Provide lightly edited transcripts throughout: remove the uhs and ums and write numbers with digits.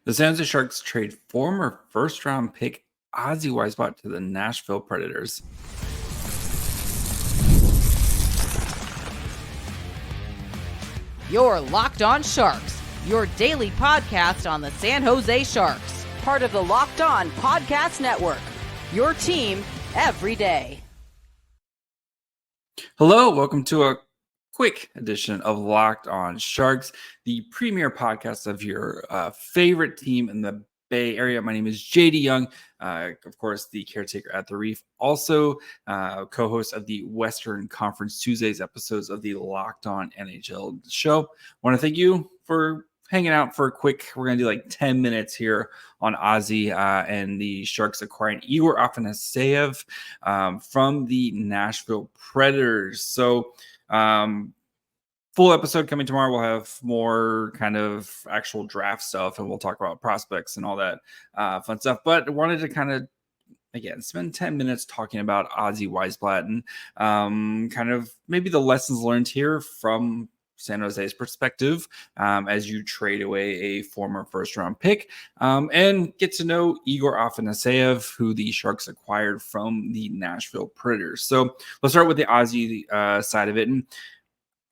The San Jose Sharks trade former first-round pick Ozzy Wiesblatt to the Nashville Predators. You're Locked On Sharks, your daily podcast on the San Jose Sharks, part of the Locked On Podcast Network, your team every day. Hello, welcome to a quick edition of Locked On Sharks, the premier podcast of your favorite team in the Bay Area. My name is JD Young, of course, the caretaker at the Reef, also co-host of the Western Conference Tuesdays episodes of the Locked On NHL show. I want to thank you for hanging out for a quick, we're going to do like 10 minutes here on Ozzy and the Sharks acquiring Egor Afanasyev from the Nashville Predators. So, full episode coming tomorrow. We'll have more kind of actual draft stuff and we'll talk about prospects and all that fun stuff. But I wanted to kind of, again, spend 10 minutes talking about Ozzy Wiesblatt and kind of maybe the lessons learned here from San Jose's perspective as you trade away a former first-round pick and get to know Egor Afanasyev, who the Sharks acquired from the Nashville Predators. So let's start with the Ozzy side of it. And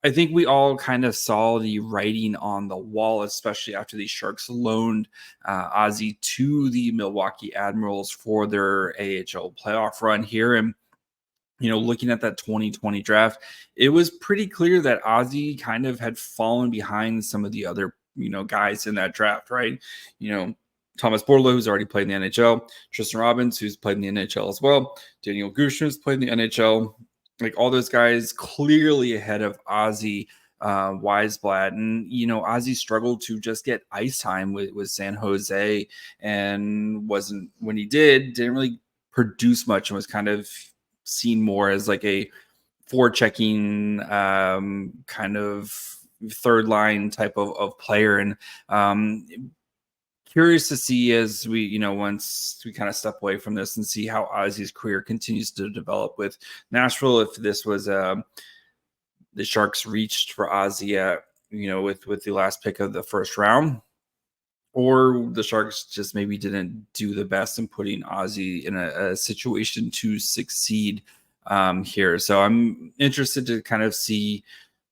I think we all kind of saw the writing on the wall, especially after the Sharks loaned Ozzy to the Milwaukee Admirals for their AHL playoff run here. And you know, looking at that 2020 draft, it was pretty clear that Ozzy kind of had fallen behind some of the other, guys in that draft, right? Thomas Borla, who's already played in the NHL, Tristan Robbins, who's played in the NHL as well, Daniel Gushue, who's played in the NHL, like all those guys clearly ahead of Ozzy Wiesblatt. And, Ozzy struggled to just get ice time with San Jose and when he didn't really produce much and was kind of seen more as like a forechecking kind of third line type of player. And curious to see as we, once we kind of step away from this and see how Ozzy's career continues to develop with Nashville, if this was the Sharks reached for Ozzy at, with the last pick of the first round, or the Sharks just maybe didn't do the best in putting Ozzy in a situation to succeed here. So I'm interested to kind of see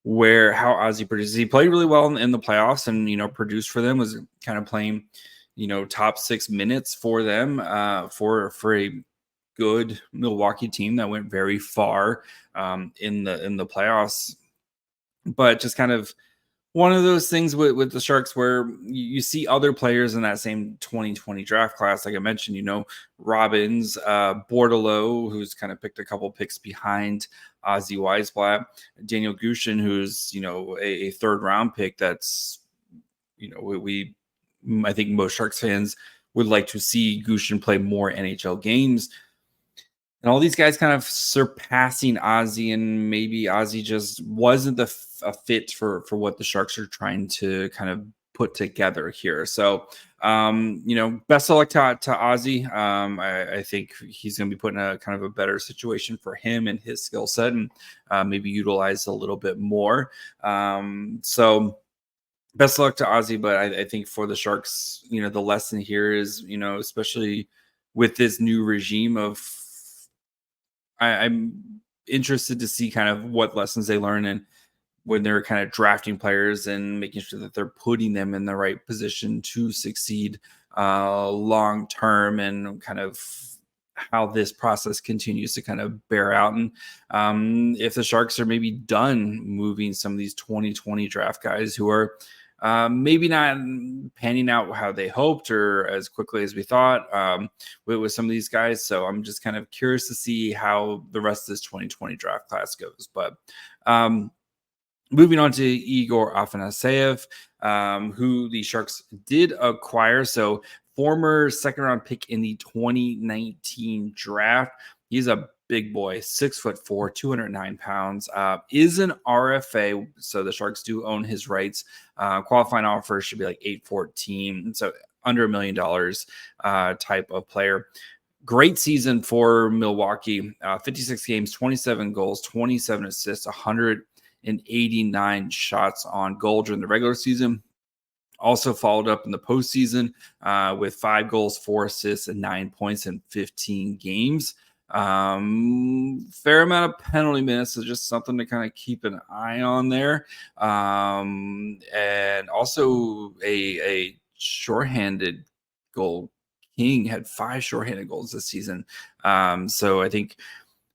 how Ozzy produces. He played really well in the playoffs and, produced for them, was kind of playing, top 6 minutes for them for a good Milwaukee team that went very far in the playoffs. But just kind of one of those things with the Sharks where you see other players in that same 2020 draft class, like I mentioned, Robbins, Bordeleau, who's kind of picked a couple picks behind Ozzy Wiesblatt, Daniel Gushue, who's, a third round pick that's, I think most Sharks fans would like to see Gushue play more NHL games. And all these guys kind of surpassing Ozzy, and maybe Ozzy just wasn't a fit for what the Sharks are trying to kind of put together here. So, best of luck to Ozzy. I think he's going to be put in a kind of a better situation for him and his skill set, and maybe utilize a little bit more. So best of luck to Ozzy. But I think for the Sharks, the lesson here is, especially with this new regime of, I'm interested to see kind of what lessons they learn and when they're kind of drafting players and making sure that they're putting them in the right position to succeed long term, and kind of how this process continues to kind of bear out. And if the Sharks are maybe done moving some of these 2020 draft guys who are maybe not panning out how they hoped or as quickly as we thought with some of these guys. So I'm just kind of curious to see how the rest of this 2020 draft class goes. But moving on to Egor Afanasyev, who the Sharks did acquire. So former second-round pick in the 2019 draft. He's a big boy, 6'4", 209 pounds, is an RFA. So the Sharks do own his rights. Qualifying offer should be like $814. So under $1 million type of player. Great season for Milwaukee. 56 games, 27 goals, 27 assists, 189 shots on goal during the regular season. Also followed up in the postseason with 5 goals, 4 assists, and 9 points in 15 games. Fair amount of penalty minutes, so just something to kind of keep an eye on there. And also a shorthanded goal king, had 5 shorthanded goals this season. So I think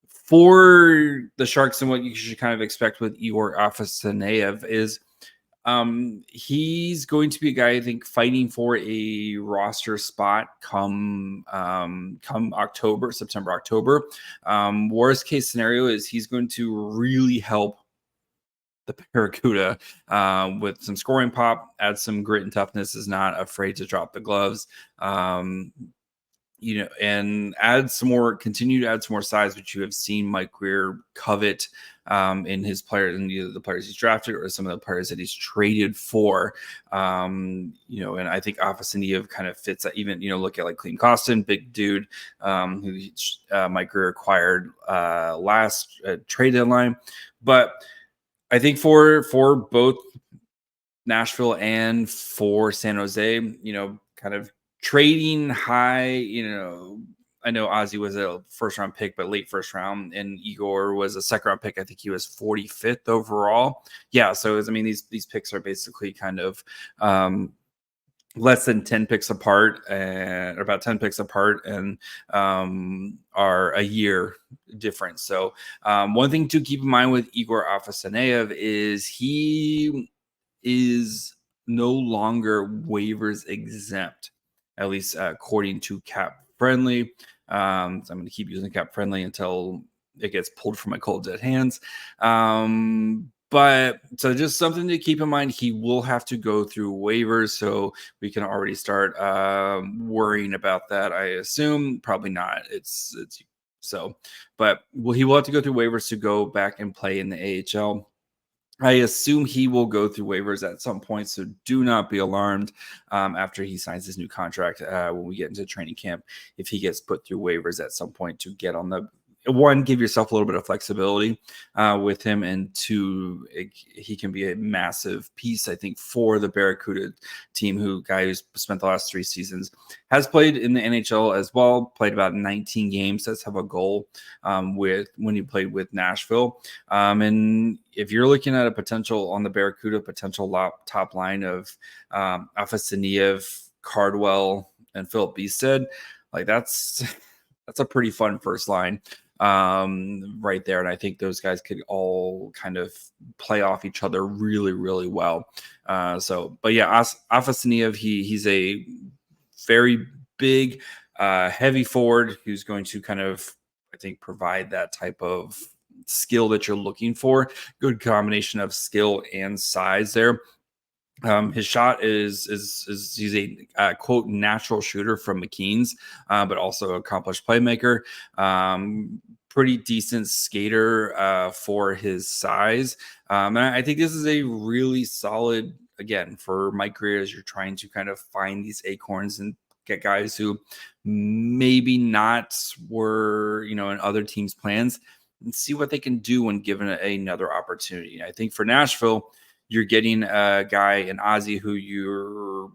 for the Sharks and what you should kind of expect with Egor Afanasyev is he's going to be a guy, I think, fighting for a roster spot come September, October. Worst case scenario is he's going to really help the Barracuda with some scoring pop, add some grit and toughness, is not afraid to drop the gloves. And continue to add some more size, which you have seen Mike Greer covet in his players, and either the players he's drafted or some of the players that he's traded for. And I think Afanasyev kind of fits that. Even, look at like Clem Costin, big dude, who Mike Greer acquired last trade deadline. But I think for both Nashville and for San Jose, kind of trading high, I know Ozzy was a first round pick, but late first round, and Egor was a second round pick. I think he was 45th overall. Yeah. So, these picks are basically kind of less than 10 picks apart, and about 10 picks apart, and are a year difference. So one thing to keep in mind with Egor Afanasyev is he is no longer waivers exempt, at least according to Cap Friendly. So I'm going to keep using Cap Friendly until it gets pulled from my cold dead hands. But so just something to keep in mind, he will have to go through waivers, so we can already start worrying about that. I assume probably not. It's so, but he will have to go through waivers to go back and play in the AHL. I assume he will go through waivers at some point, so do not be alarmed after he signs his new contract when we get into training camp. If he gets put through waivers at some point to get on the one, give yourself a little bit of flexibility with him, and two, he can be a massive piece, I think, for the Barracuda team, who's spent the last 3 seasons, has played in the NHL as well, played about 19 games, does have a goal when he played with Nashville. And if you're looking at a potential on the Barracuda, top line of Afanasyev, Cardwell, and Philip Beested, like that's a pretty fun first line right there. And I think those guys could all kind of play off each other really, really well. But yeah, Afanasyev, he's a very big, heavy forward who's going to kind of, I think, provide that type of skill that you're looking for. Good combination of skill and size there. His shot is he's a quote natural shooter from McKean's, but also accomplished playmaker. Pretty decent skater for his size. And I think this is a really solid, again, for Mike Greer, as you're trying to kind of find these acorns and get guys who maybe not were, in other teams' plans, and see what they can do when given another opportunity. I think for Nashville, you're getting a guy in Ozzy who you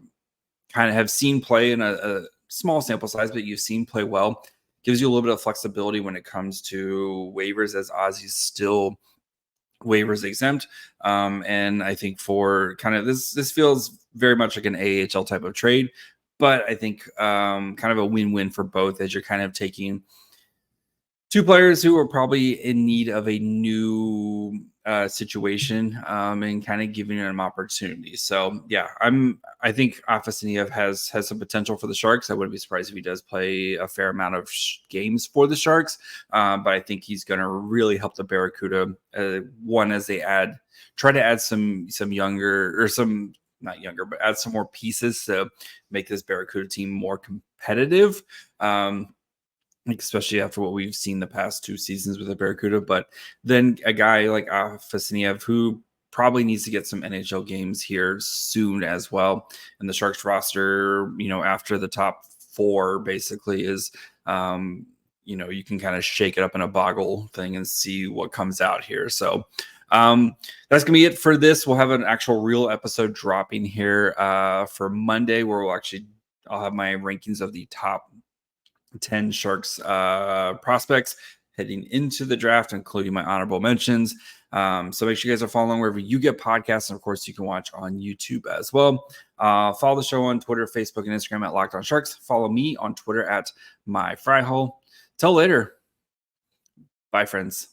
kind of have seen play in a small sample size, but you've seen play well. Gives you a little bit of flexibility when it comes to waivers, as Ozzy's still waivers exempt. And I think for kind of this feels very much like an AHL type of trade, but I think kind of a win-win for both, as you're kind of taking 2 players who are probably in need of a new situation and kind of giving them opportunities. So yeah, I think Afanasyev has some potential for the Sharks. I wouldn't be surprised if he does play a fair amount of games for the Sharks, but I think he's going to really help the Barracuda. One, as they try to add some younger, or some not younger, but add some more pieces to make this Barracuda team more competitive. Especially after what we've seen the past 2 seasons with the Barracuda. But then a guy like Afanasyev, who probably needs to get some NHL games here soon as well. And the Sharks roster, after the top 4 basically is, you can kind of shake it up in a boggle thing and see what comes out here. So That's gonna be it for this. We'll have an actual real episode dropping here for Monday, where I'll have my rankings of the top 10 Sharks prospects heading into the draft, including my honorable mentions. So make sure you guys are following wherever you get podcasts. And of course, you can watch on YouTube as well. Follow the show on Twitter, Facebook, and Instagram at Locked On Sharks. Follow me on Twitter at MyFryHole. Till later. Bye, friends.